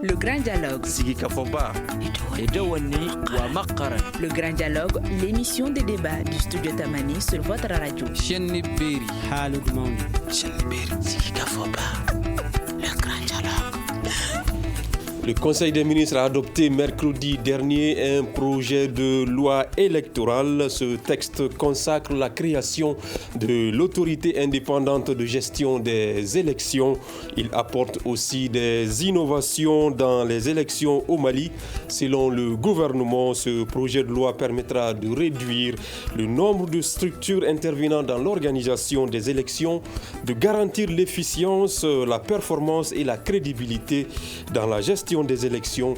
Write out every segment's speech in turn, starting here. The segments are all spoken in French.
Le grand dialogue. Sigi Kafoba. Le grand dialogue, l'émission de débat du studio Tamani sur votre radio. Sigi Kafoba. Le grand dialogue. Le Conseil des ministres a adopté mercredi dernier un projet de loi électorale. Ce texte consacre la création de l'autorité indépendante de gestion des élections. Il apporte aussi des innovations dans les élections au Mali. Selon le gouvernement, ce projet de loi permettra de réduire le nombre de structures intervenant dans l'organisation des élections, de garantir l'efficience, la performance et la crédibilité dans la gestion des élections,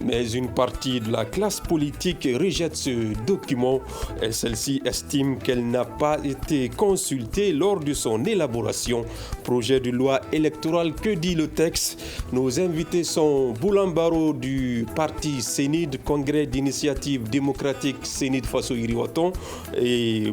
mais une partie de la classe politique rejette ce document et celle-ci estime qu'elle n'a pas été consultée lors de son élaboration. Projet de loi électoral, que dit le texte? Nos invités sont Boulambaro du parti Sénid, Congrès d'initiative démocratique Sénid Faso Iriwaton, et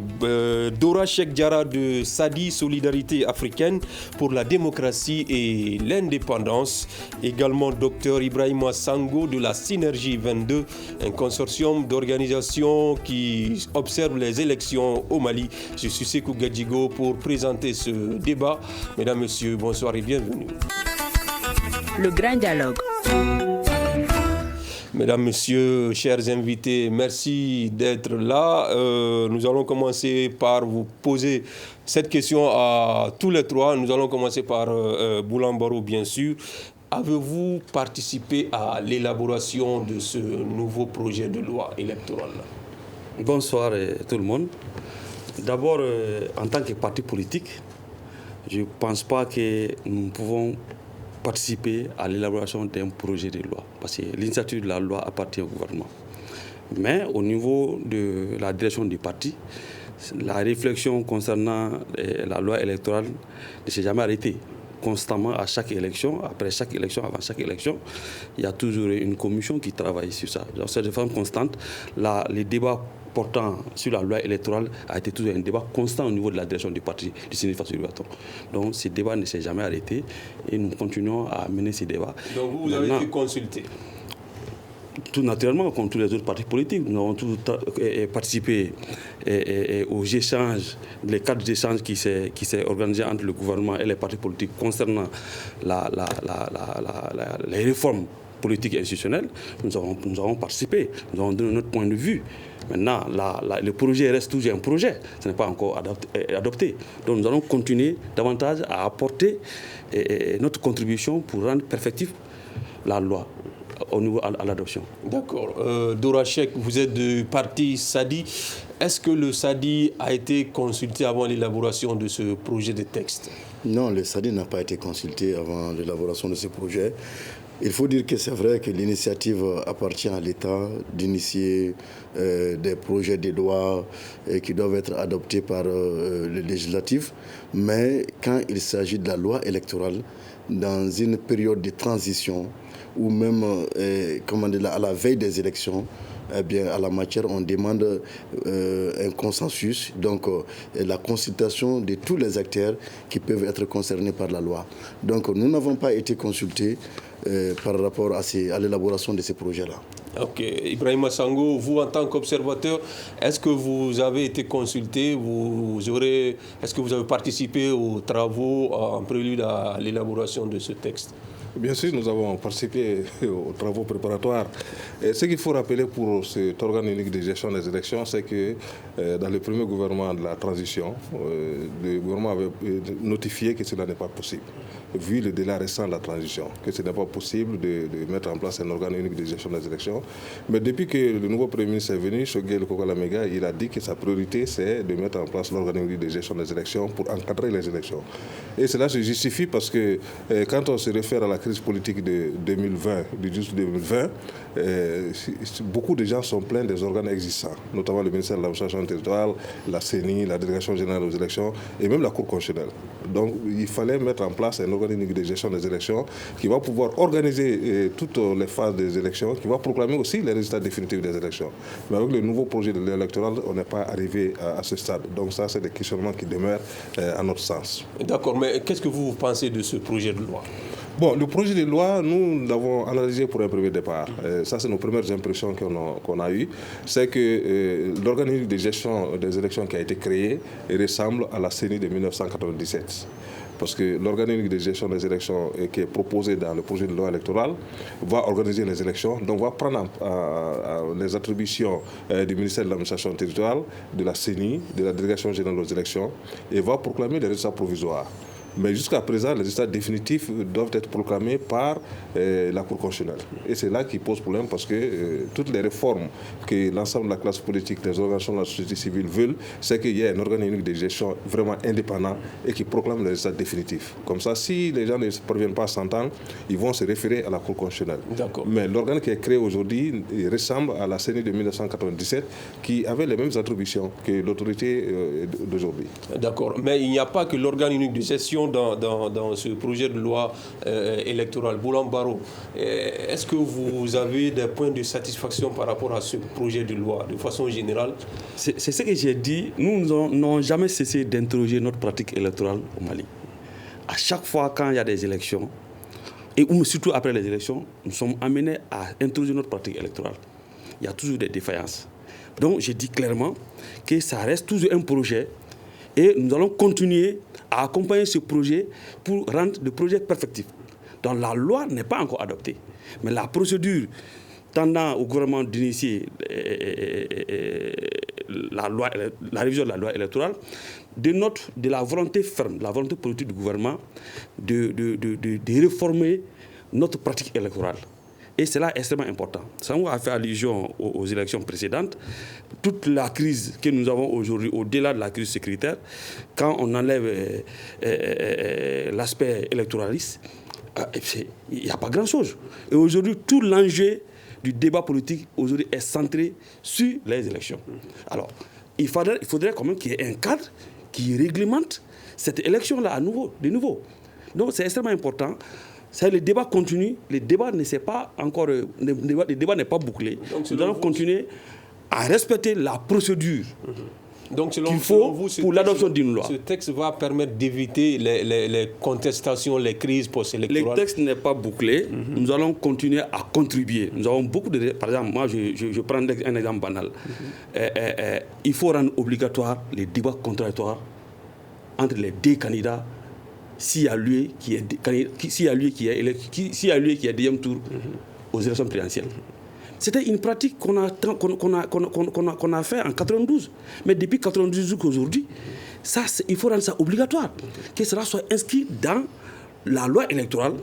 Dora Cheikh Diarra de Sadi, Solidarité africaine pour la démocratie et l'indépendance. Également Dr Ibrahima Sango de la Synergie 22, un consortium d'organisations qui observe les élections au Mali. Je suis Sekou Gadjigo pour présenter ce débat. Mesdames, Messieurs, bonsoir et bienvenue. Le grand dialogue. Mesdames, Messieurs, chers invités, merci d'être là. Nous allons commencer par vous poser cette question à tous les trois. Nous allons commencer par Boulambaro, bien sûr. Avez-vous participé à l'élaboration de ce nouveau projet de loi électorale? Bonsoir tout le monde. D'abord, en tant que parti politique, je ne pense pas que nous pouvons participer à l'élaboration d'un projet de loi, parce que l'initiative de la loi appartient au gouvernement. Mais au niveau de la direction du parti, la réflexion concernant la loi électorale ne s'est jamais arrêtée. Constamment, à chaque élection, après chaque élection, avant chaque élection, il y a toujours une commission qui travaille sur ça. Donc, c'est de façon constante. Les débats portant sur la loi électorale a été toujours un débat constant au niveau de la direction du parti du Sénat Faso Iriwaton. Donc, ce débat ne s'est jamais arrêté et nous continuons à mener ces débats. Donc, vous avez été consulté? Tout naturellement, comme tous les autres partis politiques, nous avons tous participé aux échanges, les cadres d'échange qui s'est organisé entre le gouvernement et les partis politiques concernant les réformes politiques et institutionnelles. Nous avons participé, nous avons donné notre point de vue. Maintenant, le projet reste toujours un projet, ce n'est pas encore adopté. Donc nous allons continuer davantage à apporter notre contribution pour rendre perfective la loi au niveau à l'adoption. D'accord. Dora Cheikh, vous êtes du parti Sadi. Est-ce que le Sadi a été consulté avant l'élaboration de ce projet de texte? Non, le Sadi n'a pas été consulté avant l'élaboration de ce projet. Il faut dire que c'est vrai que l'initiative appartient à l'État d'initier des projets de loi qui doivent être adoptés par le législatif. Mais quand il s'agit de la loi électorale, dans une période de transition, ou même à la veille des élections, eh bien, à la matière, on demande un consensus, donc la consultation de tous les acteurs qui peuvent être concernés par la loi. Donc nous n'avons pas été consultés par rapport à l'élaboration de ces projets-là. Ok. Ibrahima Sango, vous en tant qu'observateur, est-ce que vous avez été consulté, est-ce que vous avez participé aux travaux en prélude à l'élaboration de ce texte? Bien sûr, nous avons participé aux travaux préparatoires. Et ce qu'il faut rappeler pour cet organe unique de gestion des élections, c'est que dans le premier gouvernement de la transition, le gouvernement avait notifié que cela n'est pas possible, vu le délai récent de la transition, que ce n'est pas possible de mettre en place un organe unique de gestion des élections. Mais depuis que le nouveau Premier ministre est venu, Choguel Kokalamega, il a dit que sa priorité, c'est de mettre en place l'organe unique de gestion des élections pour encadrer les élections. Et cela se justifie parce que quand on se réfère à la crise politique de 2020, du 12 2020, beaucoup de gens sont plaints des organes existants, notamment le ministère de l'administration territoriale, la CENI, la Délégation générale aux élections et même la Cour constitutionnelle. Donc il fallait mettre en place un organe unique de gestion des élections qui va pouvoir organiser toutes les phases des élections, qui va proclamer aussi les résultats définitifs des élections. Mais avec le nouveau projet de l'électoral, on n'est pas arrivé à ce stade. Donc ça, c'est des questionnements qui demeurent à notre sens. D'accord, mais qu'est-ce que vous pensez de ce projet de loi? Bon, le projet de loi, nous l'avons analysé pour un premier départ. Ça, c'est nos premières impressions qu'on a eues. C'est que l'organisme de gestion des élections qui a été créé ressemble à la CENI de 1997. Parce que l'organisme de gestion des élections qui est proposé dans le projet de loi électorale va organiser les élections, donc va prendre les attributions du ministère de l'administration territoriale, de la CENI, de la délégation générale aux élections, et va proclamer les résultats provisoires. Mais jusqu'à présent, les résultats définitifs doivent être proclamés par la Cour constitutionnelle. Et c'est là qui pose problème parce que toutes les réformes que l'ensemble de la classe politique, les organisations de la société civile veulent, c'est qu'il y ait un organisme de gestion vraiment indépendant et qui proclame les résultats définitifs. Comme ça, si les gens ne parviennent pas à s'entendre, ils vont se référer à la Cour constitutionnelle. Mais l'organe qui est créé aujourd'hui ressemble à la CENI de 1997 qui avait les mêmes attributions que l'autorité d'aujourd'hui. D'accord. Mais il n'y a pas que l'organe unique de gestion dans ce projet de loi électoral. Boulan Baro, est-ce que vous avez des points de satisfaction par rapport à ce projet de loi, de façon générale? C'est ce que j'ai dit. Nous n'avons jamais cessé d'interroger notre pratique électorale au Mali. À chaque fois quand il y a des élections, et surtout après les élections, nous sommes amenés à interroger notre pratique électorale. Il y a toujours des défaillances. Donc j'ai dit clairement que ça reste toujours un projet et nous allons continuer à accompagner ce projet pour rendre le projet perfectif. Donc la loi n'est pas encore adoptée, mais la procédure tendant au gouvernement d'initier la révision de la loi électorale dénote de la volonté ferme, de la volonté politique du gouvernement de réformer notre pratique électorale. Et c'est là extrêmement important. Sangou a fait allusion aux élections précédentes. Toute la crise que nous avons aujourd'hui, au-delà de la crise sécuritaire, quand on enlève l'aspect électoraliste, il n'y a pas grand-chose. Et aujourd'hui, tout l'enjeu du débat politique aujourd'hui est centré sur les élections. Alors, il faudrait quand même qu'il y ait un cadre qui réglemente cette élection-là de nouveau. Donc, c'est extrêmement important. Le débat continue, le débat n'est pas bouclé. Donc, nous allons continuer à respecter la procédure Donc, qu'il faut pour l'adoption d'une loi. Ce texte va permettre d'éviter les contestations, les crises post-électorales. Le texte n'est pas bouclé. Nous allons continuer à contribuer. Nous avons beaucoup de... Par exemple, moi, je prends un exemple banal. Il faut rendre obligatoire les débats contradictoires entre les deux candidats s'il y a lieu qui est deuxième tour aux élections présidentielles. C'était une pratique qu'on a fait en 92. Mais depuis 92 jusqu'aujourd'hui, il faut rendre ça obligatoire. Que cela soit inscrit dans la loi électorale,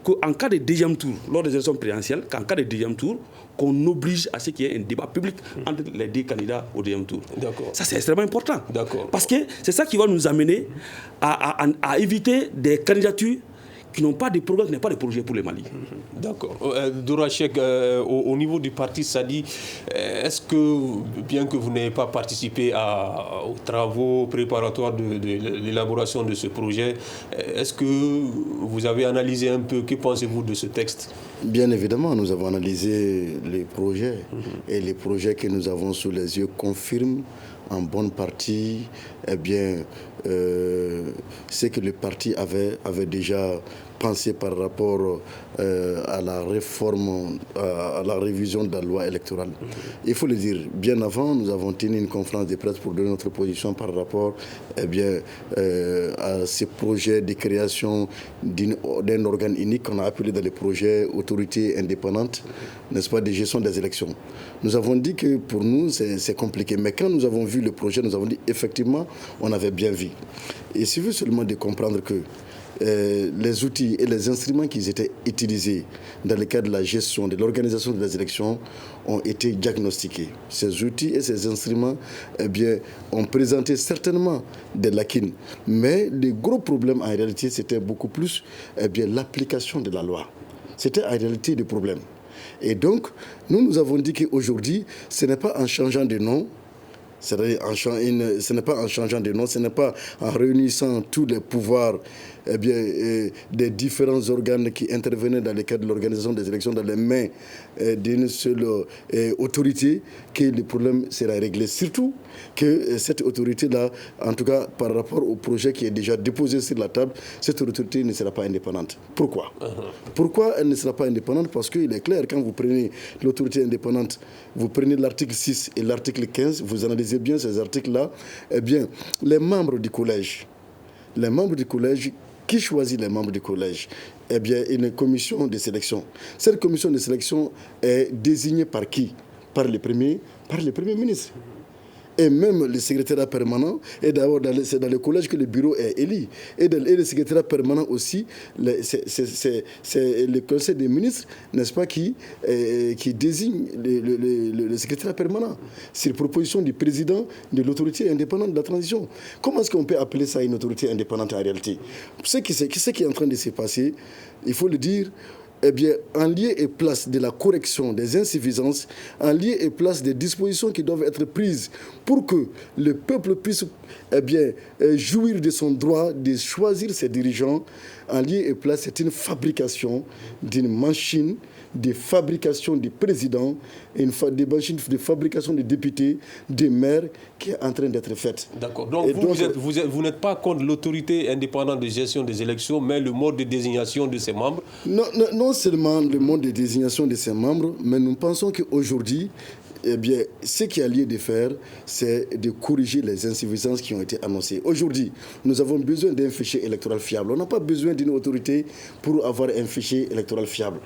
qu'en cas de deuxième tour, lors des élections présidentielles, qu'en cas de deuxième tour, qu'on oblige à ce qu'il y ait un débat public entre les deux candidats au deuxième tour. D'accord. Ça, c'est extrêmement important. D'accord. Parce que c'est ça qui va nous amener à éviter des candidatures qui n'ont pas de programme, qui n'ont pas de projet pour le Mali. D'accord. Dourachek, au niveau du parti Sadi, est-ce que, bien que vous n'ayez pas participé aux travaux préparatoires de l'élaboration de ce projet, est-ce que vous avez analysé un peu, que pensez-vous de ce texte? Bien évidemment, nous avons analysé les projets et les projets que nous avons sous les yeux confirment en bonne partie ce que le parti avait déjà pensé par rapport à la réforme, à la révision de la loi électorale. Il faut le dire, bien avant, nous avons tenu une conférence de presse pour donner notre position par rapport à ces projets de création d'un organe unique qu'on a appelé dans les projets autorité indépendante, n'est-ce pas, de gestion des élections. Nous avons dit que pour nous, c'est compliqué. Mais quand nous avons vu le projet, nous avons dit effectivement, on avait bien vu. Et il suffit seulement de comprendre que les outils et les instruments qui étaient utilisés dans le cadre de la gestion, de l'organisation des élections ont été diagnostiqués. Ces outils et ces instruments ont présenté certainement des lacunes. Mais le gros problème en réalité, c'était beaucoup plus l'application de la loi. C'était en réalité le problème. Et donc, nous avons dit qu'aujourd'hui, ce n'est pas en changeant de nom, ce n'est pas en changeant de nom, ce n'est pas en réunissant tous les pouvoirs des différents organes qui intervenaient dans le cadre de l'organisation des élections dans les mains d'une seule autorité, que le problème sera réglé. Surtout que cette autorité-là, en tout cas par rapport au projet qui est déjà déposé sur la table, cette autorité ne sera pas indépendante. Pourquoi? Pourquoi elle ne sera pas indépendante? Parce qu'il est clair, quand vous prenez l'autorité indépendante, vous prenez l'article 6 et l'article 15, vous analysez bien ces articles-là, eh bien, les membres du collège, qui choisit les membres du collège? Eh bien, une commission de sélection. Cette commission de sélection est désignée par qui? Par le Premier ministre. Et même le secrétariat permanent, et d'abord c'est dans le collège que le bureau est élu. Et le secrétariat permanent aussi, c'est le conseil des ministres, n'est-ce pas, qui désigne le secrétariat permanent. C'est la proposition du président de l'autorité indépendante de la transition. Comment est-ce qu'on peut appeler ça une autorité indépendante en réalité? Ce qui est en train de se passer, il faut le dire, eh bien, en lieu et place de la correction des insuffisances, en lieu et place des dispositions qui doivent être prises pour que le peuple puisse jouir de son droit de choisir ses dirigeants, en lieu et place, c'est une fabrication d'une machine de fabrication des présidents, des machines de fabrication des députés, des maires qui est en train d'être faite. D'accord. Donc, vous n'êtes pas contre l'autorité indépendante de gestion des élections, mais le mode de désignation de ses membres? Non seulement le mode de désignation de ses membres, mais nous pensons qu'aujourd'hui, eh bien, ce qu'il y a lieu de faire, c'est de corriger les insuffisances qui ont été annoncées. Aujourd'hui, nous avons besoin d'un fichier électoral fiable. On n'a pas besoin d'une autorité pour avoir un fichier électoral fiable.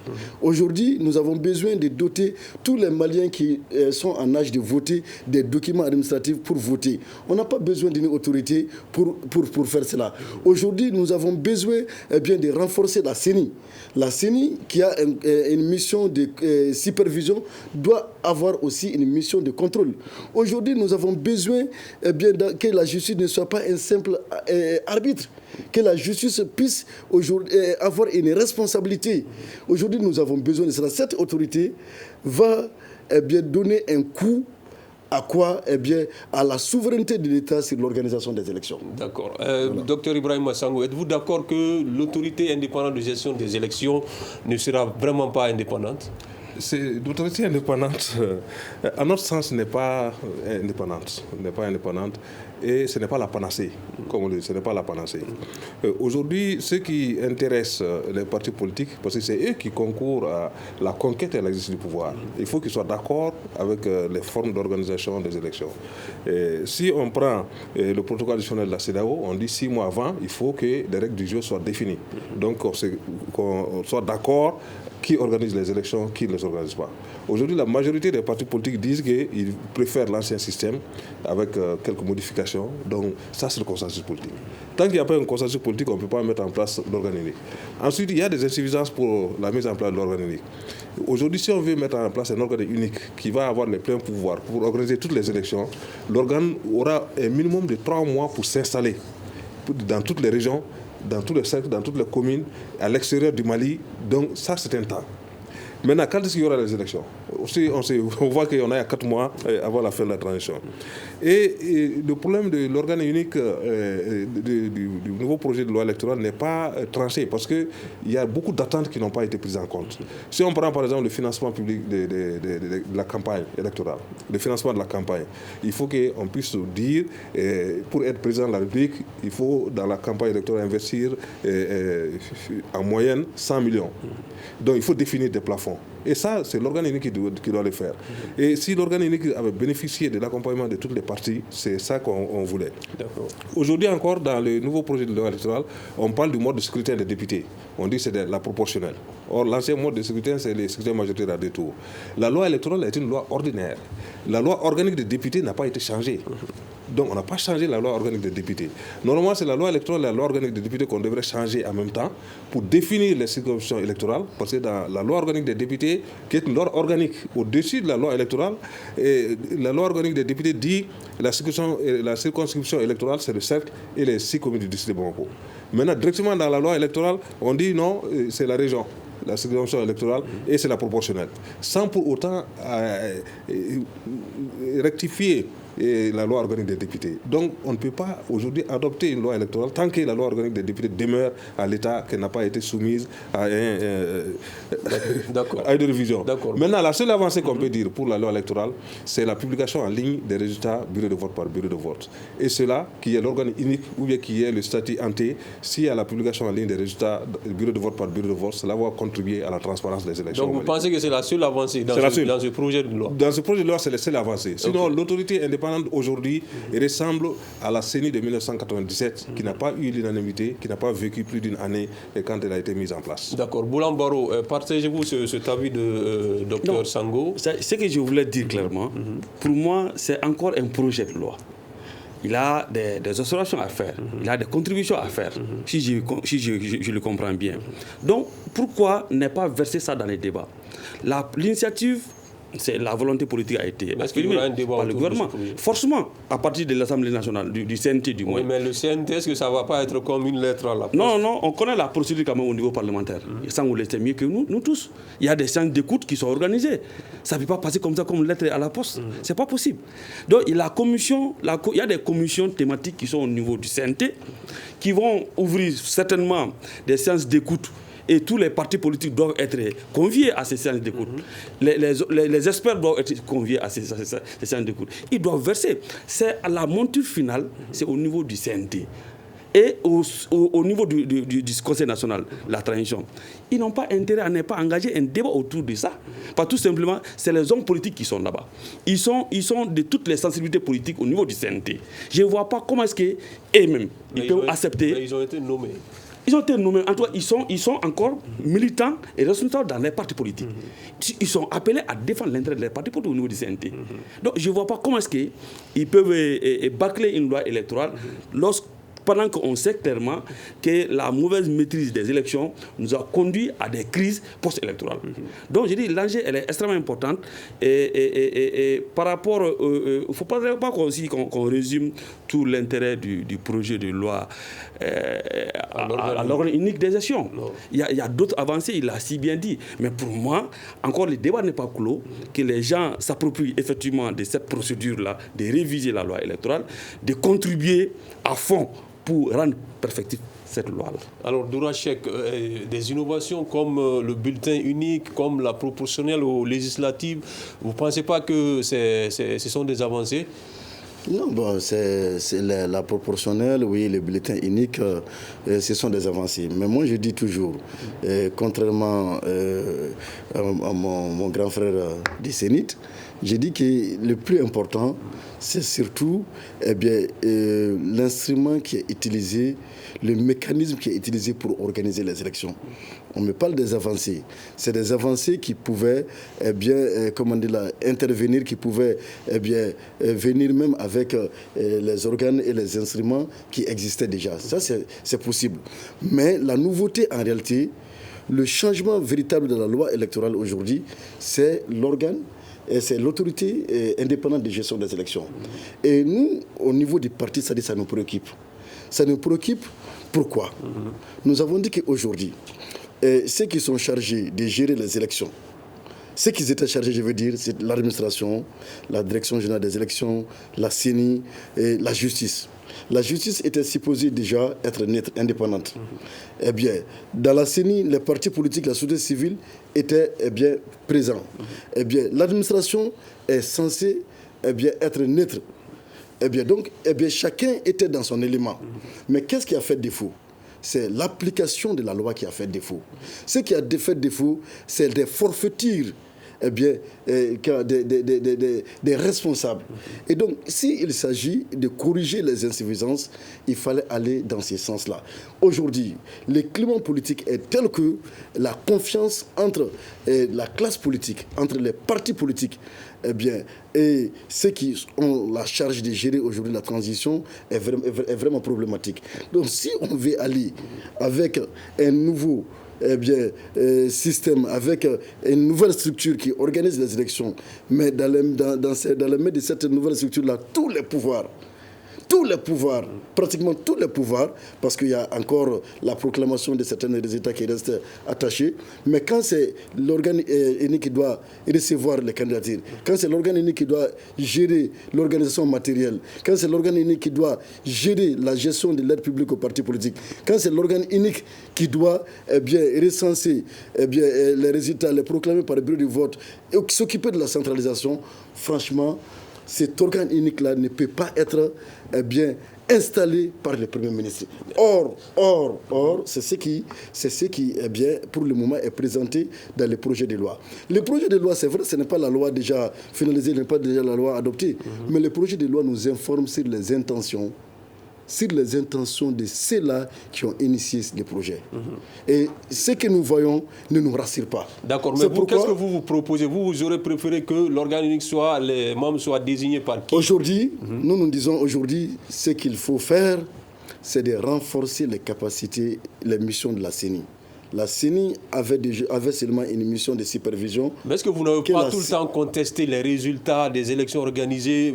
Aujourd'hui, nous avons besoin de doter tous les Maliens qui sont en âge de voter des documents administratifs pour voter. On n'a pas besoin d'une autorité pour faire cela. Aujourd'hui, nous avons besoin de renforcer la CENI. La CENI, qui a une mission de supervision, doit avoir aussi une mission de contrôle. Aujourd'hui, nous avons besoin que la justice ne soit pas un simple arbitre, que la justice puisse avoir une responsabilité. Aujourd'hui, nous avons besoin de cela. Cette autorité va donner un coup à quoi? À la souveraineté de l'État sur l'organisation des élections. D'accord. Docteur Ibrahim Sango, êtes-vous d'accord que l'autorité indépendante de gestion des élections ne sera vraiment pas indépendante? L'autorité indépendante, à notre sens, n'est pas indépendante. Et ce n'est pas la panacée, comme on dit, ce n'est pas la panacée. Aujourd'hui, ce qui intéresse les partis politiques, parce que c'est eux qui concourent à la conquête et l'exercice du pouvoir, il faut qu'ils soient d'accord avec les formes d'organisation des élections. Si on prend le protocole additionnel de la CEDEAO, on dit 6 mois avant, il faut que les règles du jeu soient définies. Donc, qu'on soit d'accord qui organise les élections, qui ne les organise pas. Aujourd'hui, la majorité des partis politiques disent qu'ils préfèrent l'ancien système avec quelques modifications. Donc, ça, c'est le consensus politique. Tant qu'il n'y a pas un consensus politique, on ne peut pas mettre en place l'organe unique. Ensuite, il y a des insuffisances pour la mise en place de l'organe unique. Aujourd'hui, si on veut mettre en place un organe unique qui va avoir les pleins pouvoirs pour organiser toutes les élections, l'organe aura un minimum de 3 mois pour s'installer dans toutes les régions, dans tous les cercles, dans toutes les communes, à l'extérieur du Mali. Donc ça, c'est un temps. Maintenant, quand est-ce qu'il y aura les élections? On voit qu'il y en a 4 mois avant la fin de la transition. Et le problème de l'organe unique du nouveau projet de loi électorale n'est pas tranché parce qu'il y a beaucoup d'attentes qui n'ont pas été prises en compte. Si on prend par exemple le financement public de la campagne électorale, le financement de la campagne, il faut qu'on puisse dire, pour être président de la République, il faut dans la campagne électorale investir en moyenne 100 millions. Donc il faut définir des plafonds. Et ça, c'est l'organe unique qui doit le faire. Et si l'organe unique avait bénéficié de l'accompagnement de toutes les parties, c'est ça qu'on voulait. Aujourd'hui encore, dans le nouveau projet de loi électorale, on parle du mode de scrutin des députés. On dit que c'est la proportionnelle. Or, l'ancien mode de scrutin, c'est le scrutin majoritaire à 2 tours. La loi électorale est une loi ordinaire. La loi organique des députés n'a pas été changée. Donc, on n'a pas changé la loi organique des députés. Normalement, c'est la loi électorale et la loi organique des députés qu'on devrait changer en même temps pour définir les circonscriptions électorales. Parce que dans la loi organique des députés, qui est une loi organique au-dessus de la loi électorale, et la loi organique des députés dit que la circonscription électorale, c'est le cercle et les 6 communes du district de Bamako. Maintenant, directement dans la loi électorale, on dit non, c'est la région, la circonscription électorale, et c'est la proportionnelle. Sans pour autant rectifier et la loi organique des députés. Donc on ne peut pas aujourd'hui adopter une loi électorale tant que la loi organique des députés demeure à l'état qu'elle n'a pas été soumise à une révision. Maintenant, la seule avancée qu'on peut dire pour la loi électorale, c'est la publication en ligne des résultats bureau de vote par bureau de vote. Et cela, qui est l'organe unique ou bien qui est le statut ante, s'il y a la publication en ligne des résultats bureau de vote par bureau de vote, cela va contribuer à la transparence des élections. Donc vous pensez que c'est la seule avancée dans ce projet de loi? Dans ce projet de loi, c'est la seule avancée. Sinon, l'autorité indépendante aujourd'hui ressemble à la CENI de 1997, qui n'a pas eu l'unanimité, qui n'a pas vécu plus d'une année quand elle a été mise en place. D'accord. Boulan Baro, partagez-vous cet avis de Dr Sango? Ce que je voulais dire clairement, pour moi, c'est encore un projet de loi. Il a des observations à faire, il a des contributions à faire, si je le comprends bien. Donc, pourquoi ne pas verser ça dans les débats? L'initiative, c'est la volonté politique a été exprimée par le gouvernement. Forcément, à partir de l'Assemblée nationale, du CNT du moins. Oui, mais le CNT, est-ce que ça ne va pas être comme une lettre à la poste? Non, on connaît la procédure quand même au niveau parlementaire. Ça, on le sait mieux que nous tous. Il y a des séances d'écoute qui sont organisées. Ça ne peut pas passer comme ça, comme une lettre à la poste. Ce n'est pas possible. Donc, il y a des commissions thématiques qui sont au niveau du CNT, qui vont ouvrir certainement des séances d'écoute. Et tous les partis politiques doivent être conviés à ces séances d'écoute. Les experts doivent être conviés à ces séances d'écoute. Ils doivent verser. C'est à la monture finale, c'est au niveau du CNT. Et au niveau du Conseil national, la transition. Ils n'ont pas intérêt à ne pas engager un débat autour de ça. Pas tout simplement, c'est les hommes politiques qui sont là-bas. Ils sont de toutes les sensibilités politiques au niveau du CNT. Je ne vois pas comment est-ce qu'eux-mêmes, ils peuvent accepter. Mais ils ont été nommés. Ils ont été nommés, en tout cas, ils sont encore militants et responsables dans les partis politiques. Ils sont appelés à défendre l'intérêt des partis politiques au niveau du CNT. Donc, je ne vois pas comment est-ce qu'ils peuvent bâcler une loi électorale pendant qu'on sait clairement que la mauvaise maîtrise des élections nous a conduit à des crises post-électorales. Donc, je dis, l'enjeu, elle est extrêmement importante. Et par rapport, il ne faut pas qu'on résume tout l'intérêt du projet de loi à l'ordre unique des élections. Il y a d'autres avancées, il l'a si bien dit. Mais pour moi, encore, le débat n'est pas clos, que les gens s'approprient effectivement de cette procédure-là, de réviser la loi électorale, de contribuer à fond pour rendre perfective cette loi-là. Alors, Dourachek, des innovations comme le bulletin unique, comme la proportionnelle aux législatives, vous ne pensez pas que ce sont des avancées? Non, bon, c'est la proportionnelle, oui, le bulletin unique, ce sont des avancées. Mais moi, je dis toujours, contrairement à mon grand frère du Sénit, j'ai dit que le plus important, c'est surtout l'instrument qui est utilisé, le mécanisme qui est utilisé pour organiser les élections. On me parle des avancées. C'est des avancées qui pouvaient intervenir, qui pouvaient venir même avec les organes et les instruments qui existaient déjà. Ça, c'est possible. Mais la nouveauté, en réalité, le changement véritable de la loi électorale aujourd'hui, c'est l'organe, et c'est l'autorité indépendante de gestion des élections. Et nous, au niveau du parti, ça nous préoccupe. Ça nous préoccupe, pourquoi? Nous avons dit qu'aujourd'hui, ceux qui sont chargés de gérer les élections, ceux qui étaient chargés, je veux dire, c'est l'administration, la direction générale des élections, la CENI et la justice. La justice était supposée déjà être neutre, indépendante. Eh bien, dans la CENI, les partis politiques, la société civile étaient présents. Eh bien, l'administration est censée être neutre. Donc, chacun était dans son élément. Mais qu'est-ce qui a fait défaut? C'est l'application de la loi qui a fait défaut. Ce qui a fait défaut, c'est des forfaitures des responsables. Et donc, s'il s'agit de corriger les insuffisances, il fallait aller dans ce sens-là. Aujourd'hui, le climat politique est tel que la confiance entre la classe politique, entre les partis politiques, et ceux qui ont la charge de gérer aujourd'hui la transition est vraiment problématique. Donc, si on veut aller avec un nouveau système, avec une nouvelle structure qui organise les élections, mais dans les mains de cette nouvelle structure-là, tous les pouvoirs tous les pouvoirs, pratiquement tous les pouvoirs, parce qu'il y a encore la proclamation de certains résultats qui restent attachés. Mais quand c'est l'organe unique qui doit recevoir les candidatures, quand c'est l'organe unique qui doit gérer l'organisation matérielle, quand c'est l'organe unique qui doit gérer la gestion de l'aide publique aux partis politiques, quand c'est l'organe unique qui doit recenser les résultats, les proclamer par le bureau de vote et s'occuper de la centralisation, franchement, cet organe unique-là ne peut pas être installé par le Premier ministre. Or, c'est ce qui pour le moment, est présenté dans les projets de loi. Le projet de loi, c'est vrai, ce n'est pas la loi déjà finalisée, ce n'est pas déjà la loi adoptée, mais le projet de loi nous informe sur les intentions de ceux-là qui ont initié les projets. Et ce que nous voyons ne nous rassure pas. D'accord, mais vous, qu'est-ce que vous proposez? Vous aurez préféré que l'organe unique les membres soient désignés par qui? Aujourd'hui, nous disons aujourd'hui, ce qu'il faut faire, c'est de renforcer les capacités, les missions de la CENI. La CENI avait seulement une mission de supervision. Mais est-ce que vous n'avez pas tout le temps contesté les résultats des élections organisées,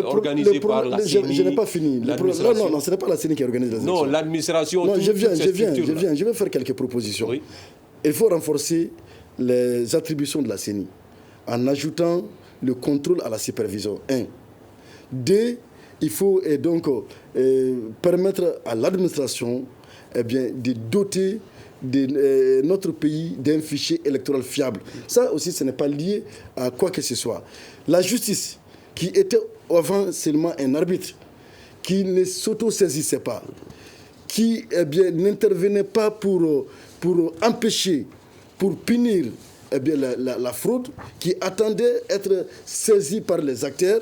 organisées par la CENI? Je n'ai pas fini. Non, ce n'est pas la CENI qui organise les élections. Non, l'administration... Non, je vais faire quelques propositions. Oui. Il faut renforcer les attributions de la CENI en ajoutant le contrôle à la supervision. 1. 2. Il faut donc permettre à l'administration de doter notre pays d'un fichier électoral fiable. Ça aussi, ce n'est pas lié à quoi que ce soit. La justice, qui était avant seulement un arbitre, qui ne s'auto-saisissait pas, qui n'intervenait pas pour empêcher, pour punir la fraude, qui attendait être saisie par les acteurs,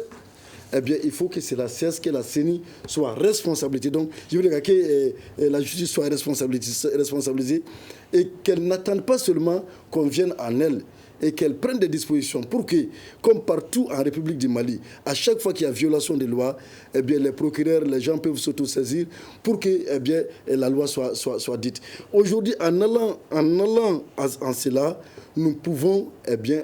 il faut que cela cesse, que la CENI soit responsabilisée. Donc, je veux dire que la justice soit responsabilisée et qu'elle n'attende pas seulement qu'on vienne en elle et qu'elle prenne des dispositions pour que, comme partout en République du Mali, à chaque fois qu'il y a violation des lois, les procureurs, les gens peuvent s'auto-saisir pour que la loi soit dite. Aujourd'hui, en allant en cela, nous pouvons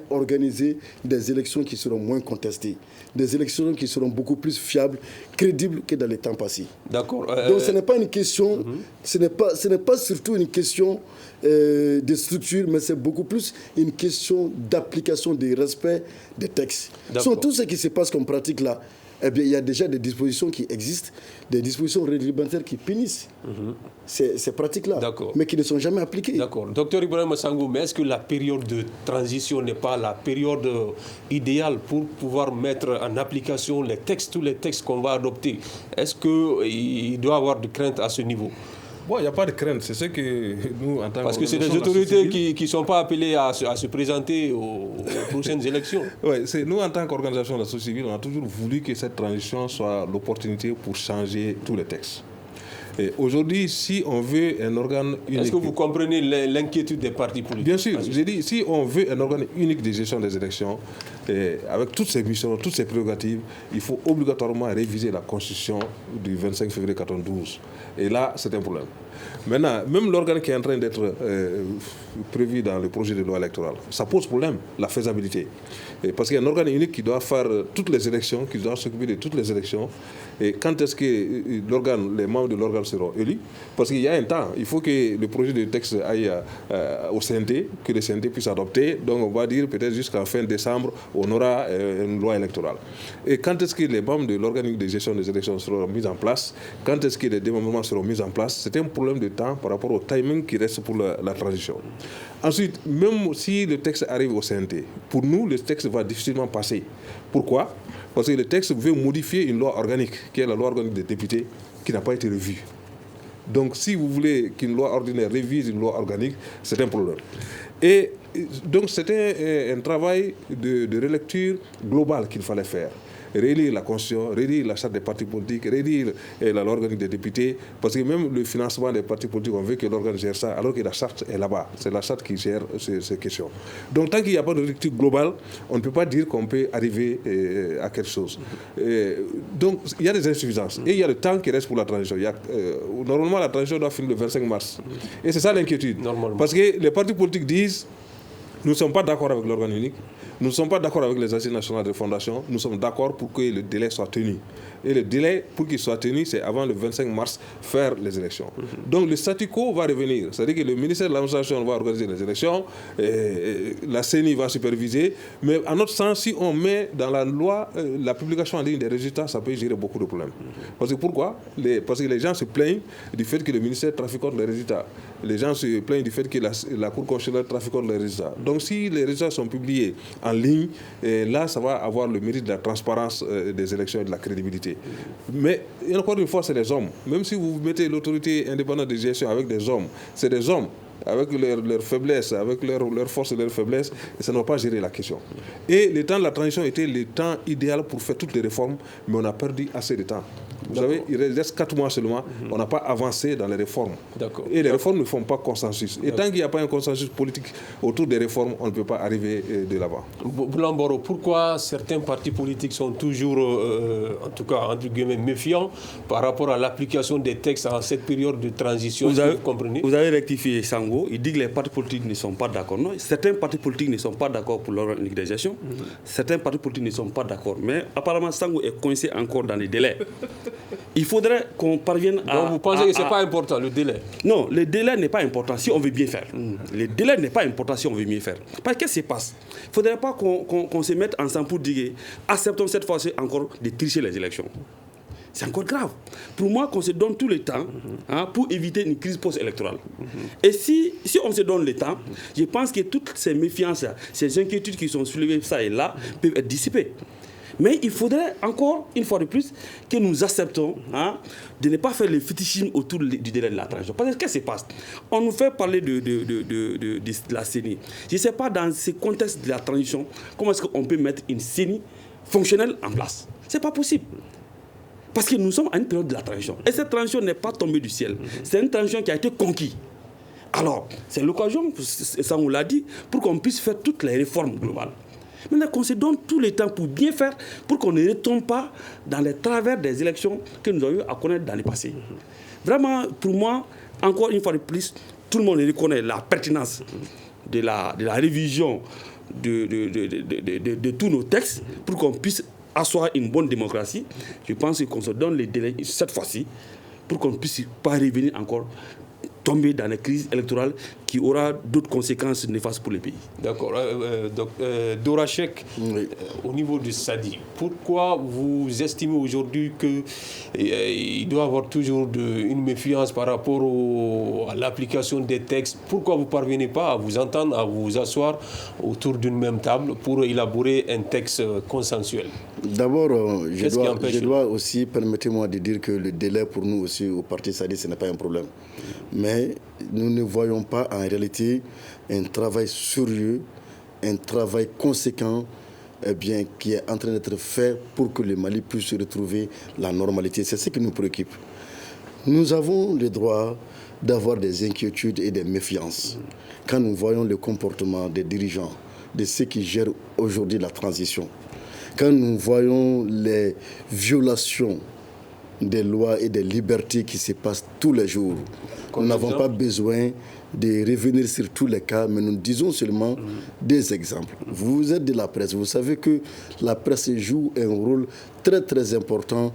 organiser des élections qui seront moins contestées, des élections qui seront beaucoup plus fiables, crédibles que dans les temps passés. D'accord. Donc ce n'est pas une question, ce n'est pas surtout une question de structure, mais c'est beaucoup plus une question d'application, de respect des textes. Tout ce qui se passe comme pratique là, il y a déjà des dispositions qui existent, des dispositions réglementaires qui punissent ces pratiques-là, mais qui ne sont jamais appliquées. D'accord. Docteur Ibrahim Sangou, mais est-ce que la période de transition n'est pas la période idéale pour pouvoir mettre en application tous les textes qu'on va adopter? Est-ce qu'il doit y avoir de crainte à ce niveau? Bon, il n'y a pas de crainte, c'est ce que nous, en tant Parce que c'est des autorités qui ne sont pas appelées à se présenter aux prochaines élections. Oui, nous, en tant qu'organisation de la société civile, on a toujours voulu que cette transition soit l'opportunité pour changer tous les textes. Et aujourd'hui, si on veut un organe unique... Est-ce que vous comprenez l'inquiétude des partis politiques? Bien sûr, j'ai dit, si on veut un organe unique de gestion des élections, avec toutes ses missions, toutes ses prérogatives, il faut obligatoirement réviser la Constitution du 25 février 1992. Et là, c'est un problème. Maintenant, même l'organe qui est en train d'être prévu dans le projet de loi électorale, ça pose problème, la faisabilité. Parce qu'il y a un organe unique qui doit faire toutes les élections, qui doit s'occuper de toutes les élections. Et quand est-ce que les membres de l'organe seront élus? Parce qu'il y a un temps, il faut que le projet de texte aille au CNT, que le CNT puisse adopter. Donc on va dire peut-être jusqu'à fin décembre, on aura une loi électorale. Et quand est-ce que les membres de l'organe unique de gestion des élections seront mis en place? Quand est-ce que les démembrements seront mis en place? C'est un problème de temps par rapport au timing qui reste pour la transition. Ensuite, même si le texte arrive au CNT, pour nous, le texte va difficilement passer. Pourquoi? Parce que le texte veut modifier une loi organique, qui est la loi organique des députés, qui n'a pas été revue. Donc, si vous voulez qu'une loi ordinaire révise une loi organique, c'est un problème. Et donc, c'était un travail de relecture globale qu'il fallait faire. Relire la Constitution, relire la charte des partis politiques, relire la loi organique des députés, parce que même le financement des partis politiques, on veut que l'organe gère ça, alors que la charte est là-bas. C'est la charte qui gère ces questions. Donc tant qu'il n'y a pas de lecture globale, on ne peut pas dire qu'on peut arriver à quelque chose. Donc il y a des insuffisances. Et il y a le temps qui reste pour la transition. Normalement, la transition doit finir le 25 mars. Et c'est ça l'inquiétude. Parce que les partis politiques disent Nous ne sommes pas d'accord avec l'organe unique, nous ne sommes pas d'accord avec les assises nationales de fondation, nous sommes d'accord pour que le délai soit tenu. Et le délai, pour qu'il soit tenu, c'est avant le 25 mars, faire les élections. Donc le statu quo va revenir. C'est-à-dire que le ministère de l'administration va organiser les élections, la CENI va superviser, mais à notre sens, si on met dans la loi la publication en ligne des résultats, ça peut gérer beaucoup de problèmes. Parce que pourquoi? Parce que les gens se plaignent du fait que le ministère traficote les résultats. Les gens se plaignent du fait que la Cour constitutionnelle traficote les résultats. Donc si les résultats sont publiés en ligne, là, ça va avoir le mérite de la transparence des élections et de la crédibilité. Mais encore une fois, c'est les hommes. Même si vous mettez l'autorité indépendante de gestion avec des hommes, c'est des hommes avec leurs faiblesses, avec leurs forces et leurs faiblesses, et ça ne va pas gérer la question. Et le temps de la transition était le temps idéal pour faire toutes les réformes, mais on a perdu assez de temps. Vous savez, il reste 4 mois seulement, on n'a pas avancé dans les réformes. Et les réformes ne font pas consensus. Et tant qu'il n'y a pas un consensus politique autour des réformes, on ne peut pas arriver de l'avant. Blamboro, pourquoi certains partis politiques sont toujours, en tout cas, entre guillemets, méfiants par rapport à l'application des textes en cette période de transition? Vous avez rectifié Sango, il dit que les partis politiques ne sont pas d'accord. Non, certains partis politiques ne sont pas d'accord pour l'organisation. Certains partis politiques ne sont pas d'accord. Mais apparemment, Sango est coincé encore dans les délais. Il faudrait qu'on parvienne à... Donc vous pensez que ce n'est pas important, le délai? Non, le délai n'est pas important si on veut bien faire. Le délai n'est pas important si on veut mieux faire. Parce que qu'est-ce qui se passe? Il ne faudrait pas qu'on se mette ensemble pour dire acceptons cette fois-ci encore de tricher les élections. C'est encore grave. Pour moi, qu'on se donne tout le temps pour éviter une crise post-électorale. Et si on se donne le temps, je pense que toutes ces méfiances, ces inquiétudes qui sont soulevées ça et là, peuvent être dissipées. Mais il faudrait encore, une fois de plus, que nous acceptons de ne pas faire le fétichisme autour du délai de la transition. Parce que qu'est-ce qui se passe? On nous fait parler de la CENI. Je ne sais pas, dans ce contexte de la transition, comment est-ce qu'on peut mettre une CENI fonctionnelle en place? Ce n'est pas possible. Parce que nous sommes à une période de la transition. Et cette transition n'est pas tombée du ciel. C'est une transition qui a été conquise. Alors, c'est l'occasion, ça on l'a dit, pour qu'on puisse faire toutes les réformes globales. Maintenant qu'on se donne tout le temps pour bien faire, pour qu'on ne retombe pas dans les travers des élections que nous avons eu à connaître dans le passé. Vraiment, pour moi, encore une fois de plus, tout le monde reconnaît la pertinence de la révision de tous nos textes pour qu'on puisse asseoir une bonne démocratie. Je pense qu'on se donne les délais cette fois-ci pour qu'on ne puisse pas revenir encore tomber dans la crise électorale qui aura d'autres conséquences néfastes pour le pays. D'accord. Dorachek, oui. Au niveau du SADI, pourquoi vous estimez aujourd'hui qu'il doit y avoir toujours une méfiance par rapport à l'application des textes? Pourquoi vous ne parvenez pas à vous entendre, à vous asseoir autour d'une même table pour élaborer un texte consensuel? D'abord, je dois aussi, permettez-moi de dire que le délai pour nous aussi au parti SADI, ce n'est pas un problème. Mais nous ne voyons pas en réalité un travail sérieux, un travail conséquent qui est en train d'être fait pour que le Mali puisse retrouver la normalité. C'est ce qui nous préoccupe. Nous avons le droit d'avoir des inquiétudes et des méfiances quand nous voyons le comportement des dirigeants, de ceux qui gèrent aujourd'hui la transition. Quand nous voyons les violations des lois et des libertés qui se passent tous les jours, nous n'avons pas besoin de revenir sur tous les cas, mais nous disons seulement des exemples. Vous êtes de la presse, vous savez que la presse joue un rôle très très important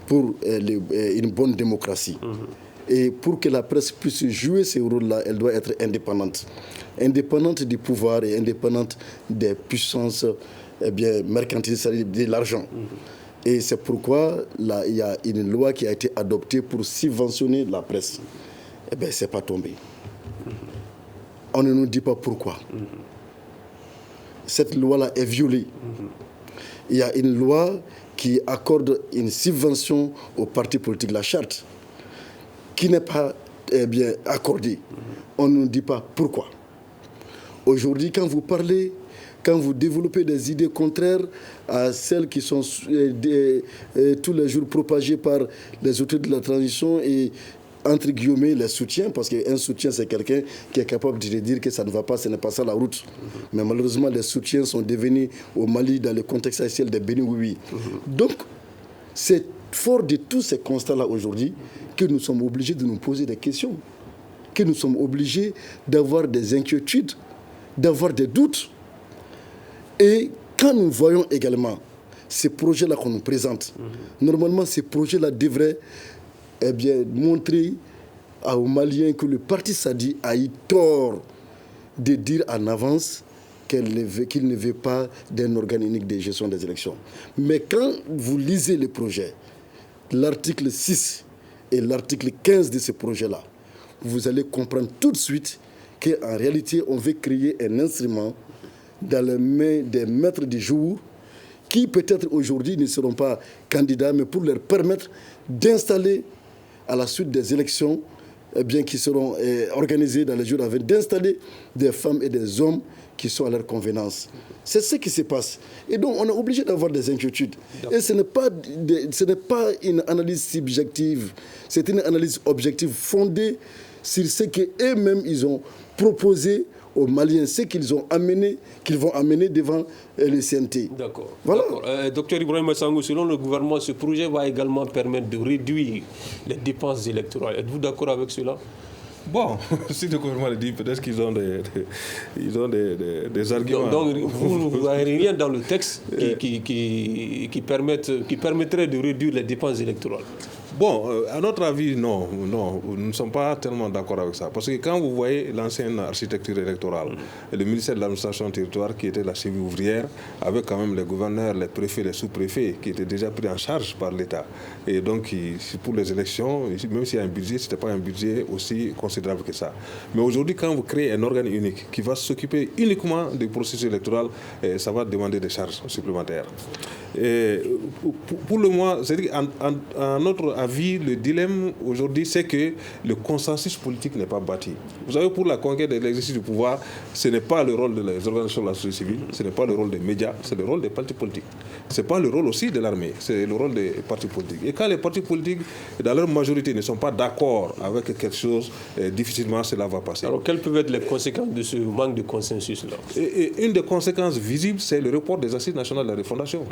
pour une bonne démocratie. Et pour que la presse puisse jouer ce rôle-là, elle doit être indépendante. Indépendante du pouvoir et indépendante des puissances mercantiles, c'est-à-dire de l'argent. Et c'est pourquoi là, il y a une loi qui a été adoptée pour subventionner la presse. Eh bien, ce n'est pas tombé. On ne nous dit pas pourquoi. Cette loi-là est violée. Il y a une loi qui accorde une subvention aux partis politiques, la charte, qui n'est pas accordée. On ne nous dit pas pourquoi. Aujourd'hui, quand vous parlez, quand vous développez des idées contraires à celles qui sont tous les jours propagées par les autorités de la transition et, entre guillemets, les soutiens, parce qu'un soutien, c'est quelqu'un qui est capable de dire que ça ne va pas, ce n'est pas ça la route. Mais malheureusement, les soutiens sont devenus au Mali, dans le contexte actuel des Béni Oui. Donc, c'est fort de tous ces constats-là aujourd'hui que nous sommes obligés de nous poser des questions, que nous sommes obligés d'avoir des inquiétudes d'avoir des doutes. Et quand nous voyons également ces projets-là qu'on nous présente, normalement ces projets-là devraient montrer aux Maliens que le parti Sadi a eu tort de dire en avance qu'il ne veut pas d'un organe unique de gestion des élections. Mais quand vous lisez le projet, l'article 6 et l'article 15 de ce projet-là, vous allez comprendre tout de suite qu'en réalité, on veut créer un instrument dans les mains des maîtres du jour qui peut-être aujourd'hui ne seront pas candidats, mais pour leur permettre d'installer à la suite des élections qui seront organisées dans les jours à venir, d'installer des femmes et des hommes qui sont à leur convenance. C'est ce qui se passe. Et donc, on est obligé d'avoir des inquiétudes. Et ce n'est pas une analyse subjective, c'est une analyse objective fondée sur ce qu'eux-mêmes ils ont proposé aux Maliens, ce qu'ils vont amener devant le CNT. D'accord. Voilà. Docteur Ibrahim Sangou, selon le gouvernement, ce projet va également permettre de réduire les dépenses électorales. Êtes-vous d'accord avec cela? Bon, si le gouvernement le dit, peut-être qu'ils ont des arguments. Donc, vous n'avez rien dans le texte qui permettrait de réduire les dépenses électorales? Bon, à notre avis, non, nous ne sommes pas tellement d'accord avec ça. Parce que quand vous voyez l'ancienne architecture électorale, le ministère de l'administration territoriale qui était la cheville ouvrière, avec quand même les gouverneurs, les préfets, les sous-préfets qui étaient déjà pris en charge par l'État. Et donc, pour les élections, même s'il y a un budget, ce n'était pas un budget aussi considérable que ça. Mais aujourd'hui, quand vous créez un organe unique qui va s'occuper uniquement du processus électoral, ça va demander des charges supplémentaires. Et pour le moment, c'est-à-dire à notre avis, le dilemme aujourd'hui, c'est que le consensus politique n'est pas bâti. Vous savez, pour la conquête de l'exercice du pouvoir, ce n'est pas le rôle des organisations de la société civile, ce n'est pas le rôle des médias, c'est le rôle des partis politiques. Ce n'est pas le rôle aussi de l'armée, c'est le rôle des partis politiques. Et quand les partis politiques, dans leur majorité, ne sont pas d'accord avec quelque chose, difficilement cela va passer. Alors, quelles peuvent être les conséquences de ce manque de consensus-là? Et une des conséquences visibles, c'est le report des assises nationales de la refondation.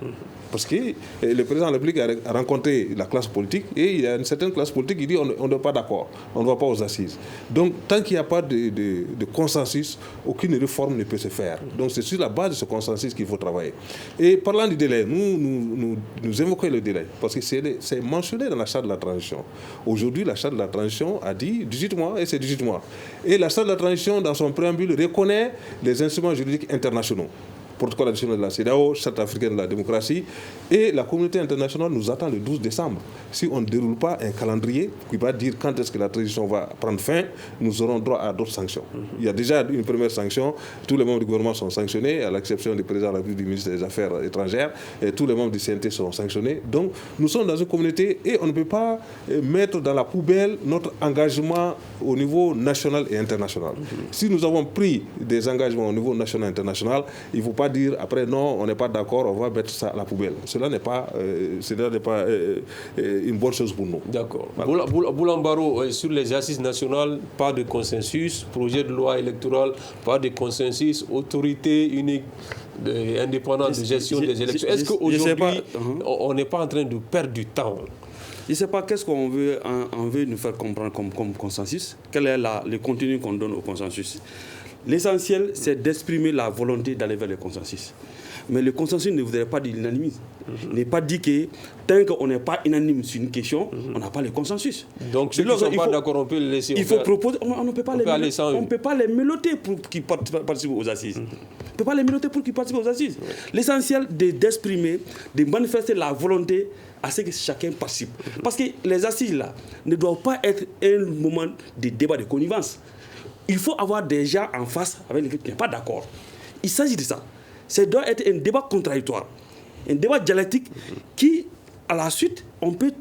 Parce que le président de la République a rencontré la classe politique et il y a une certaine classe politique qui dit on n'est pas d'accord, on ne va pas aux assises. Donc, tant qu'il n'y a pas de consensus, aucune réforme ne peut se faire. Donc, c'est sur la base de ce consensus qu'il faut travailler. Et parlant du délai, nous évoquons le délai parce que c'est mentionné dans la charte de la transition. Aujourd'hui, la charte de la transition a dit 18 mois et c'est 18 mois. Et la charte de la transition, dans son préambule, reconnaît les instruments juridiques internationaux. Protocole additionnel de la CEDEAO, Charte africaine de la démocratie, et la communauté internationale nous attend le 12 décembre. Si on ne déroule pas un calendrier qui va dire quand est-ce que la transition va prendre fin, nous aurons droit à d'autres sanctions. Il y a déjà une première sanction, tous les membres du gouvernement sont sanctionnés, à l'exception du président de la République, du ministre des Affaires étrangères, et tous les membres du CNT sont sanctionnés. Donc nous sommes dans une communauté et on ne peut pas mettre dans la poubelle notre engagement au niveau national et international. Si nous avons pris des engagements au niveau national et international, il ne faut pas dire après non, on n'est pas d'accord, on va mettre ça à la poubelle. Cela n'est pas une bonne chose pour nous. D'accord. Voilà. Boulambaro, sur les assises nationales, pas de consensus. Projet de loi électorale, pas de consensus. Autorité unique indépendante de gestion des élections. Est-ce qu'aujourd'hui, on n'est pas en train de perdre du temps? Je ne sais pas qu'est-ce qu'on veut nous faire comprendre comme consensus. Quel est le contenu qu'on donne au consensus? L'essentiel, c'est d'exprimer la volonté d'aller vers le consensus. Mais le consensus ne voudrait pas dire l'unanimisme. Il n'est pas dit que tant qu'on n'est pas unanime sur une question, on n'a pas le consensus. Donc, ceux qui ne sont pas d'accord, on peut les laisser. Il faut proposer. On ne peut pas les meloter pour qu'ils participent aux assises. On ne peut pas les meloter pour qu'ils participent aux assises. L'essentiel, c'est d'exprimer, de manifester la volonté à ce que chacun participe. Parce que les assises, là, ne doivent pas être un moment de débat de connivence. Il faut avoir des gens en face avec lesquels qui n'est pas d'accord. Il s'agit de ça. Ça doit être un débat contradictoire, un débat dialectique qui, à la suite, on peut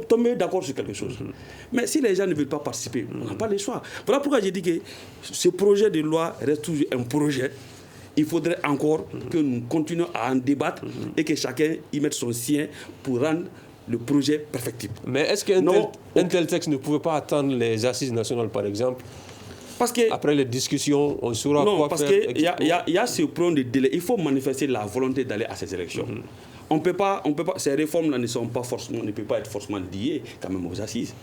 tomber d'accord sur quelque chose. Mais si les gens ne veulent pas participer, on n'a pas le choix. Voilà pourquoi j'ai dit que ce projet de loi reste toujours un projet. Il faudrait encore que nous continuions à en débattre et que chacun y mette son sien pour rendre le projet perfectible. Mais est-ce qu'un tel texte ne pouvait pas attendre les assises nationales, par exemple? Parce que, après les discussions, on saura quoi faire. Non, parce qu'il y a ce problème de délai. Il faut manifester la volonté d'aller à ces élections. On peut pas, ces réformes-là ne peuvent pas être forcément liées quand même aux assises.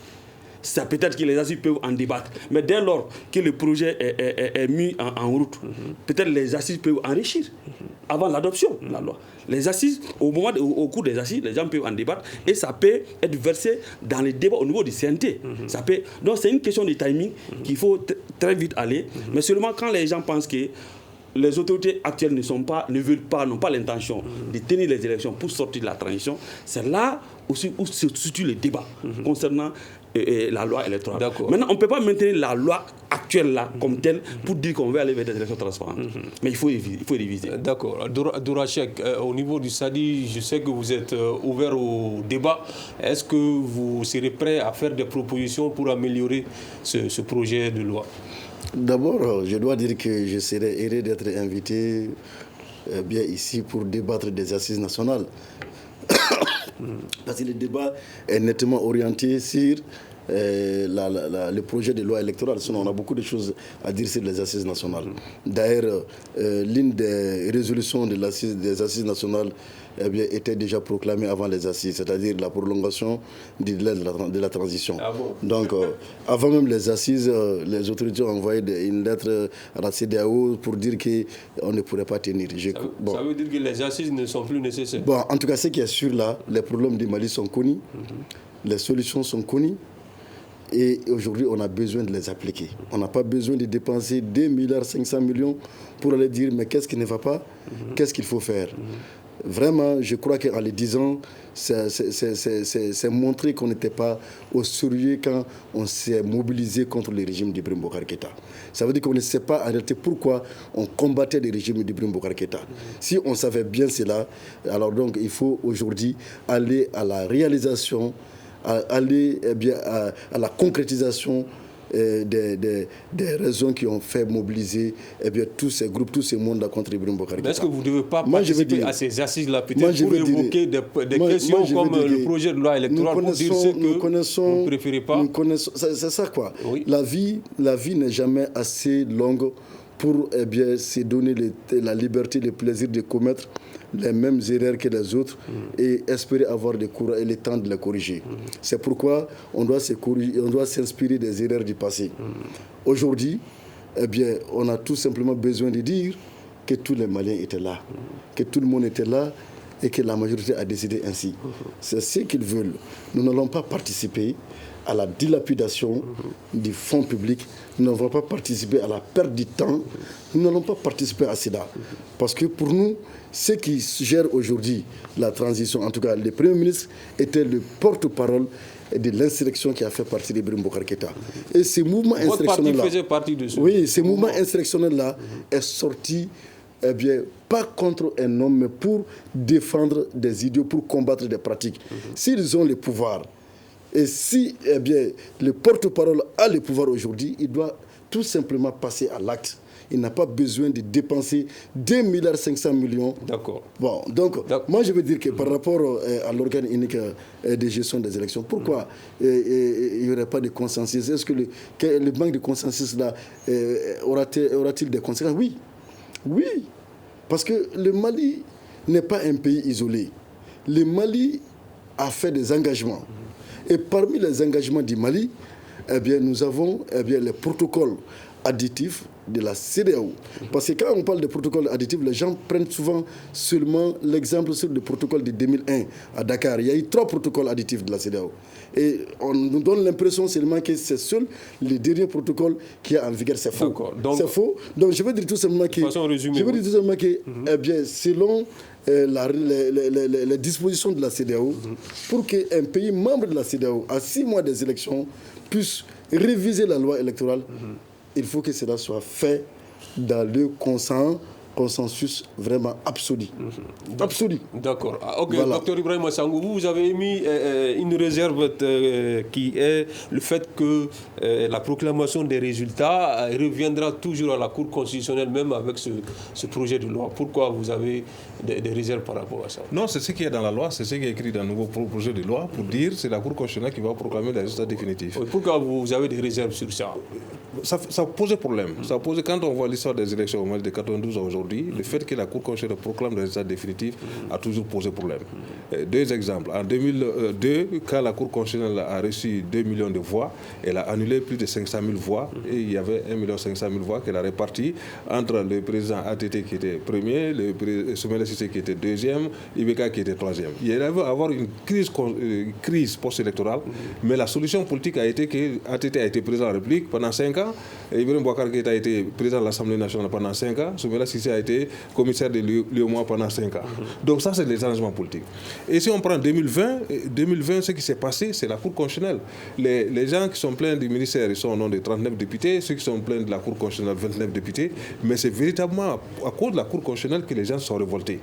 ça peut-être que les assises peuvent en débattre. Mais dès lors que le projet est mis en route, peut-être les assises peuvent enrichir avant l'adoption de la loi. Les assises, au cours des assises, les gens peuvent en débattre et ça peut être versé dans les débats au niveau du CNT. Donc c'est une question de timing qu'il faut très vite aller, mais seulement quand les gens pensent que les autorités actuelles ne veulent pas, n'ont pas l'intention de tenir les élections pour sortir de la transition, c'est là aussi où se situe le débat concernant la loi électorale. Maintenant, on ne peut pas maintenir la loi actuelle là comme telle pour dire qu'on veut aller vers des élections transparentes. Mais il faut réviser. D'accord. Dourachek, au niveau du SADI, je sais que vous êtes ouvert au débat. Est-ce que vous serez prêt à faire des propositions pour améliorer ce projet de loi? D'abord, je dois dire que je serais heureux d'être invité bien ici pour débattre des assises nationales. Parce que le débat est nettement orienté sur le projet de loi électorale. Sinon, on a beaucoup de choses à dire sur les assises nationales. D'ailleurs, l'une des résolutions des assises nationales était déjà proclamée avant les assises, c'est-à-dire la prolongation de la transition. Ah bon? Donc, avant même les assises, les autorités ont envoyé une lettre à la CEDEAO pour dire qu'on ne pourrait pas tenir. Ça veut dire que les assises ne sont plus nécessaires? Bon, en tout cas, ce qui est sûr là, les problèmes du Mali sont connus, les solutions sont connues. Et aujourd'hui, on a besoin de les appliquer. On n'a pas besoin de dépenser 2,5 milliards pour aller dire mais qu'est-ce qui ne va pas, qu'est-ce qu'il faut faire. Vraiment, je crois qu'en le disant, c'est montrer qu'on n'était pas au sérieux quand on s'est mobilisé contre le régime d'Ibrahim Boubacar Keïta. Ça veut dire qu'on ne sait pas en réalité pourquoi on combattait le régime d'Ibrahim Boubacar Keïta. Si on savait bien cela, alors donc il faut aujourd'hui aller à la réalisation, aller à la concrétisation des raisons qui ont fait mobiliser tous ces groupes, tous ces mondes contre Ibrahim Boubacar Keïta. Est-ce que vous ne devez pas participer à ces assises-là, peut-être pour évoquer des questions comme le projet de loi électorale, pour dire ce que vous ne préférez pas? C'est ça quoi. Oui. La vie n'est jamais assez longue pour se donner la liberté, le plaisir de commettre les mêmes erreurs que les autres et espérer avoir le temps de les corriger. C'est pourquoi on doit s'inspirer des erreurs du passé. Aujourd'hui, on a tout simplement besoin de dire que tous les Maliens étaient là, que tout le monde était là et que la majorité a décidé ainsi. C'est ce qu'ils veulent. Nous n'allons pas participer à la dilapidation du fonds public, nous n'allons pas participer à la perte du temps, nous n'allons pas participer à cela. Parce que pour nous, ceux qui gèrent aujourd'hui la transition, en tout cas le Premier ministre, était le porte-parole de l'insurrection qui a fait partie d'Ibrahim Boubacar Keïta. Et ce mouvement insurrectionnel-là... Votre parti faisait partie de ce... Oui, ce mouvement insurrectionnel-là est sorti... pas contre un homme, mais pour défendre des idéaux, pour combattre des pratiques. S'ils ont le pouvoir, et si le porte-parole a le pouvoir aujourd'hui, il doit tout simplement passer à l'acte. Il n'a pas besoin de dépenser 2,5 milliards. D'accord. Bon, donc, moi je veux dire que par rapport à l'organe unique de gestion des élections, pourquoi il n'y aurait pas de consensus? Est-ce que le manque de consensus là aura-t-il des conséquences? Oui. Oui. Parce que le Mali n'est pas un pays isolé. Le Mali a fait des engagements. Et parmi les engagements du Mali, nous avons les protocoles additifs de la CEDEAO. Parce que quand on parle de protocoles additifs, les gens prennent souvent seulement l'exemple sur le protocole de 2001 à Dakar. Il y a eu 3 protocoles additifs de la CEDEAO. Et on nous donne l'impression seulement que c'est seul le dernier protocole qui est en vigueur. C'est faux. C'est faux. Donc je veux dire tout simplement que, selon les dispositions de la CEDEAO, pour qu'un pays membre de la CEDEAO, à 6 mois des élections, puisse réviser la loi électorale, il faut que cela soit fait dans le consensus vraiment absolu. Absolu. D'accord. Ok, voilà. Docteur Ibrahim Sangou, vous avez émis une réserve qui est le fait que la proclamation des résultats reviendra toujours à la Cour constitutionnelle, même avec ce projet de loi. Pourquoi vous avez des réserves par rapport à ça? Non, c'est ce qui est dans la loi, c'est ce qui est écrit dans le nouveau projet de loi pour dire que c'est la Cour constitutionnelle qui va proclamer les résultats définitifs. Pourquoi vous avez des réserves sur ça? Ça pose problème. Ça pose, quand on voit l'histoire des élections au Mali de 92 à aujourd'hui, aujourd'hui, le fait que la Cour constitutionnelle proclame le résultat définitif a toujours posé problème. Deux exemples. En 2002, quand la Cour constitutionnelle a reçu 2 millions de voix, elle a annulé plus de 500 000 voix et il y avait 1 500 000 voix qu'elle a réparties entre le président ATT qui était premier, le Soumaïla Cissé qui était deuxième, Ibeka qui était troisième. Il y avait avoir une crise post-électorale, mais la solution politique a été que ATT a été président de la République pendant 5 ans, Ibrahim Boubacar Keïta a été président de l'Assemblée nationale pendant 5 ans, Soumaïla Cissé a été commissaire de l'UEMOA pendant 5 ans. Donc ça, c'est les changements politiques. Et si on prend 2020, ce qui s'est passé, c'est la Cour constitutionnelle. Les gens qui sont pleins du ministère, ils sont au nom de 39 députés, ceux qui sont pleins de la Cour constitutionnelle, 29 députés, mais c'est véritablement à cause de la Cour constitutionnelle que les gens sont révoltés.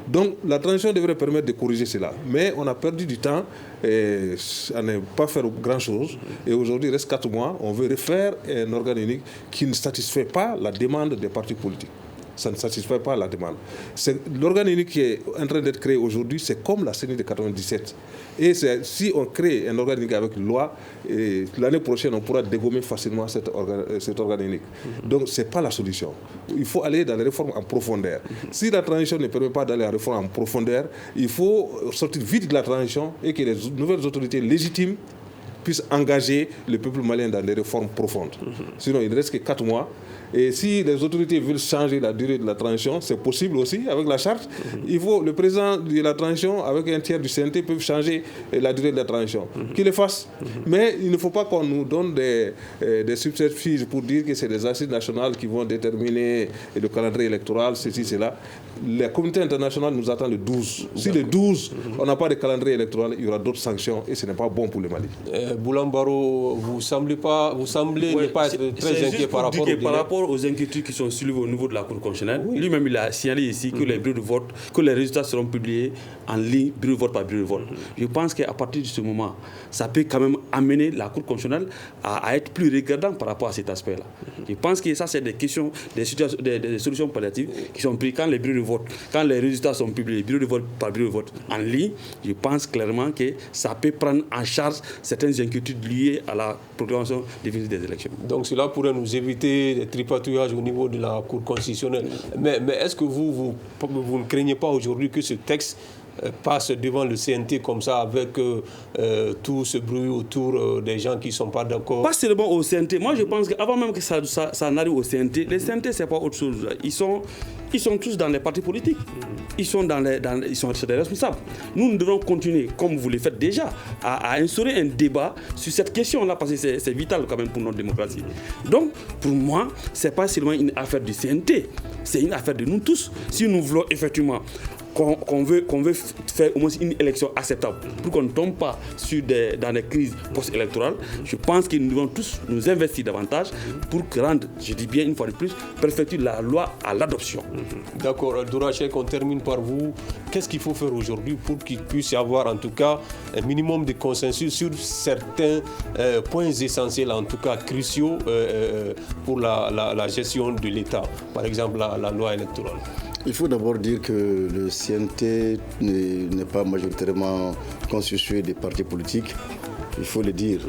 Donc la transition devrait permettre de corriger cela. Mais on a perdu du temps à ne pas faire grand-chose. Et aujourd'hui, il reste 4 mois, on veut refaire un organe unique qui ne satisfait pas la demande des partis politiques. Ça ne satisfait pas la demande. L'organe unique qui est en train d'être créé aujourd'hui, c'est comme la CENI de 97. Et si on crée un organe unique avec une loi, l'année prochaine, on pourra dégommer facilement cet organe unique. Donc, ce n'est pas la solution. Il faut aller dans les réformes en profondeur. Si la transition ne permet pas d'aller en réforme en profondeur, il faut sortir vite de la transition et que les nouvelles autorités légitimes puissent engager le peuple malien dans des réformes profondes. Sinon, il ne reste que 4 mois. Et si les autorités veulent changer la durée de la transition, c'est possible aussi avec la charte. Il faut le président de la transition, avec un tiers du CNT, peut changer la durée de la transition. Qu'il le fasse. Mais il ne faut pas qu'on nous donne des subterfuges pour dire que c'est les assises nationales qui vont déterminer le calendrier électoral, ceci, cela. La communauté internationale nous attend le 12. Si le 12, on n'a pas de calendrier électoral, il y aura d'autres sanctions et ce n'est pas bon pour le Mali. Boulan Baro, vous semblez ne pas être très inquiet par rapport aux inquiétudes qui sont soulevées au niveau de la Cour constitutionnelle. Lui-même, il a signalé ici que les bureaux de vote, que les résultats seront publiés en ligne, bureau de vote par bureau de vote. Je pense qu'à partir de ce moment, ça peut quand même amener la Cour constitutionnelle à être plus regardante par rapport à cet aspect-là. Je pense que ça, c'est des questions, des solutions palliatives qui sont prises quand les bureaux de vote, quand les résultats sont publiés, bureau de vote par bureau de vote en ligne. Je pense clairement que ça peut prendre en charge certaines inquiétudes liées à la proclamation définitive des élections. Donc cela pourrait nous éviter des tripatouillages au niveau de la Cour constitutionnelle. Mais est-ce que vous ne craignez pas aujourd'hui que ce texte passe devant le CNT comme ça avec tout ce bruit autour des gens qui ne sont pas d'accord? Pas seulement au CNT. Moi, je pense qu'avant même que ça n'arrive au CNT, les CNT, ce n'est pas autre chose. Ils sont tous dans les partis politiques. Ils sont des responsables. Nous devons continuer, comme vous le faites déjà, à instaurer un débat sur cette question-là, parce que c'est vital quand même pour notre démocratie. Donc, pour moi, ce n'est pas seulement une affaire du CNT, c'est une affaire de nous tous. Si nous voulons effectivement qu'on veut faire au moins une élection acceptable pour qu'on ne tombe pas dans des crises post-électorales, je pense que nous devons tous nous investir davantage pour rendre, je dis bien une fois de plus, perfecter la loi à l'adoption. D'accord. Dourachek, on termine par vous. Qu'est-ce qu'il faut faire aujourd'hui pour qu'il puisse y avoir en tout cas un minimum de consensus sur certains points essentiels, en tout cas cruciaux pour la gestion de l'État, par exemple la loi électorale? Il faut d'abord dire que le CNT n'est pas majoritairement constitué des partis politiques. Il faut le dire.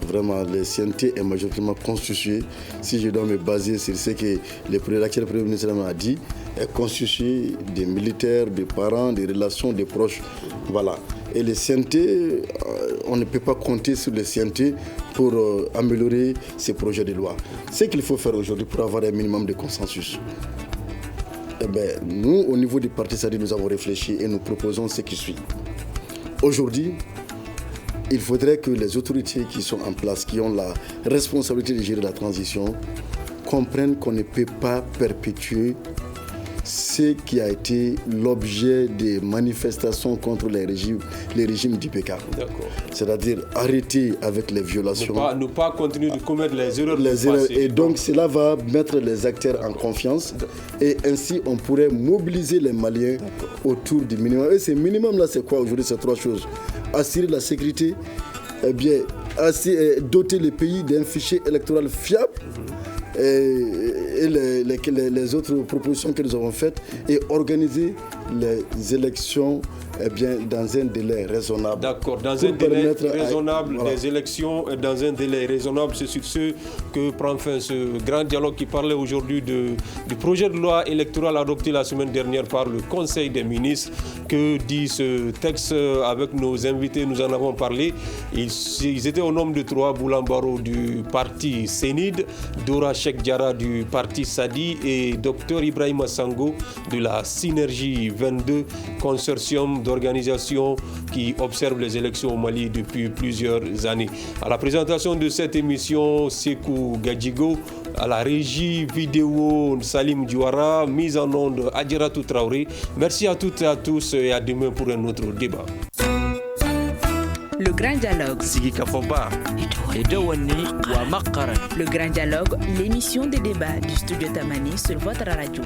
Vraiment, le CNT est majoritairement constitué, si je dois me baser sur ce que l'actuel Premier ministre a dit, est constitué des militaires, des parents, des relations, des proches. Voilà. Et le CNT, on ne peut pas compter sur le CNT pour améliorer ces projets de loi. Ce qu'il faut faire aujourd'hui pour avoir un minimum de consensus. Nous, au niveau du Parti Sadi, nous avons réfléchi et nous proposons ce qui suit. Aujourd'hui, il faudrait que les autorités qui sont en place, qui ont la responsabilité de gérer la transition, comprennent qu'on ne peut pas perpétuer ce qui a été l'objet des manifestations contre les régimes d'IPK. C'est-à-dire arrêter avec les violations. Ne pas continuer de commettre les erreurs. Et donc cela va mettre les acteurs en confiance et ainsi on pourrait mobiliser les Maliens autour du minimum. Et ce minimum-là, c'est quoi aujourd'hui? C'est 3 choses. Assurer la sécurité, doter le pays d'un fichier électoral fiable, et les autres propositions que nous avons faites, et organiser les élections dans un délai raisonnable. D'accord, dans un délai raisonnable des élections, dans un délai raisonnable, c'est sur ce que prend fin ce grand dialogue qui parlait aujourd'hui du projet de loi électorale adopté la semaine dernière par le Conseil des ministres. Que dit ce texte? Avec nos invités, nous en avons parlé. Ils étaient au nombre de 3, Boulambaro du parti Sénid, Dora Cheikh Diarra du parti Sadi et Dr Ibrahima Sango de la Synergie 22, consortium d'organisations qui observent les élections au Mali depuis plusieurs années. À la présentation de cette émission, Sekou Gadjigo, à la régie vidéo Salim Diouara, mise en onde Adjiratou Traoré. Merci à toutes et à tous et à demain pour un autre débat. Le grand dialogue. Le grand dialogue, l'émission des débats du studio Tamani sur votre radio.